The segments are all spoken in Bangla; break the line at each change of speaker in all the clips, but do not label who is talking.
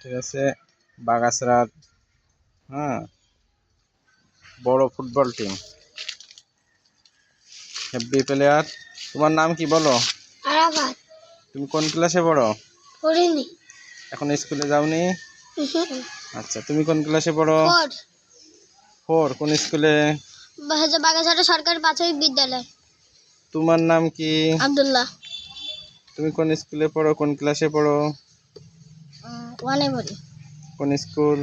ঠিক আছে, বাগাসরার হ্যাঁ বড় ফুটবল টিম, হেভি প্লেয়ার। তোমার নাম কি বলো?
আরাফাত।
তুমি কোন ক্লাসে পড়ো?
পড়িনি।
এখন স্কুলে যাওনি? আচ্ছা, তুমি কোন ক্লাসে পড়ো? 4। কোন স্কুলে?
বাগাসরা সরকারি প্রাথমিক বিদ্যালয়।
তোমার নাম কি?
আব্দুল্লাহ।
তুমি কোন স্কুলে পড়ো, কোন ক্লাসে পড়ো?
1 এ পড়ি।
কোন স্কুল?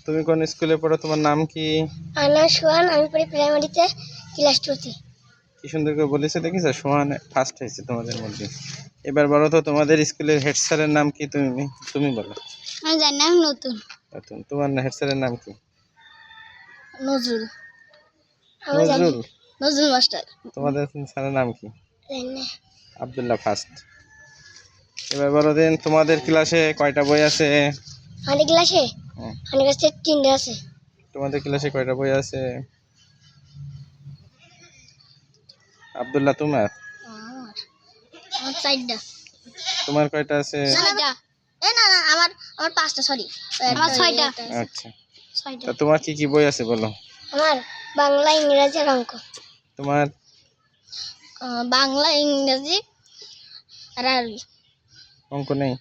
তুমি কোন স্কুলে পড়ো, তোমার নাম কি?
আমার সোহান, আমি পড়ি প্রাইমারিতে ক্লাস 2 তে।
কি সুন্দর করে বলেছে, দেখিস সোহান ফার্স্ট হয়েছে তোমাদের মধ্যে। এবার বলো তো তোমাদের স্কুলের হেড স্যারের নাম কি? তুমি বলো।
আমি জানি না, নতুন।
তোমার হেড স্যারের নাম কি?
নজরুল।
নজরুল?
নজরুল মাস্টার।
তোমাদের স্যারের নাম কি?
জানি না।
আব্দুল্লাহ ফার্স্ট। এবার বলো দিন, তোমাদের ক্লাসে কয়টা বই আছে?
আমাদের ক্লাসে 3টে আছে।
তোমাদের ক্লাসে কয়টা বই আছে? আব্দুল্লাহ তোমার?
আমার 4টা।
তোমার কয়টা আছে?
6টা। না আমার 5টা, সরি। আমার 6টা।
আচ্ছা, তা তোমার কি কি বই আছে বলো?
আমার বাংলা, ইংরেজি আর অঙ্ক।
তোমার?
বাংলা, ইংরেজি আর আরবি।
অঙ্ক নেই?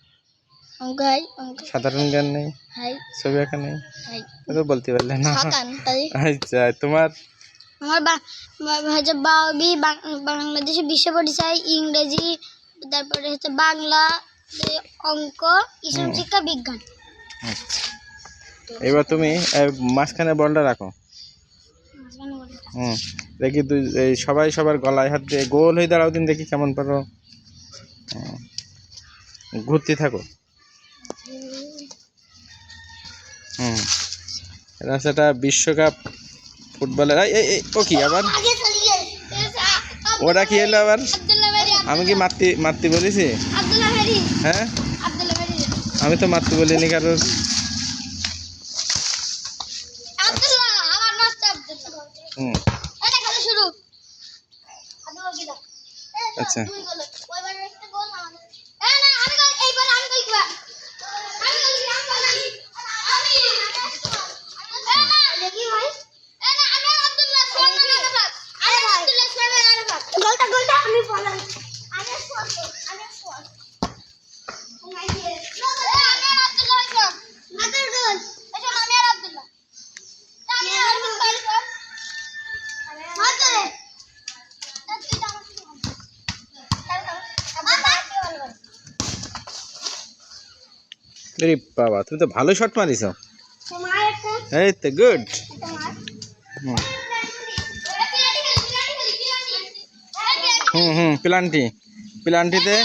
অঙ্ক অঙ্ক
সাধারণ জ্ঞান নেই? ছবি আঁকা নেই? তো বলতে পারলে না। আচ্ছা, তোমার?
আমার বাংলাদেশের বিশ্ব পরিচয়, ইংরেজি, তারপরে হচ্ছে বাংলা, অঙ্ক, ইসলাম শিক্ষা, বিজ্ঞান।
আচ্ছা, এবার তুমি মাঝখানে বলটা রাখো। দেখি সবাই সবার গলায় হাত দিয়ে গোল হয়ে দাঁড়াও দিন, দেখি কেমন পারো। ঘুরতে থাকো। রাস্তাটা বিশ্বকাপ ফুটবলের। ও কি আবার ওরা কি এলো আবার? আমি কি মাতৃ বলেছি? হ্যাঁ, আমি তো মাতৃ বলিনি কারোর। আচ্ছা, বাবা তুমি তো ভালো শট মারিস। এই তো গুড। প্লান্টিতে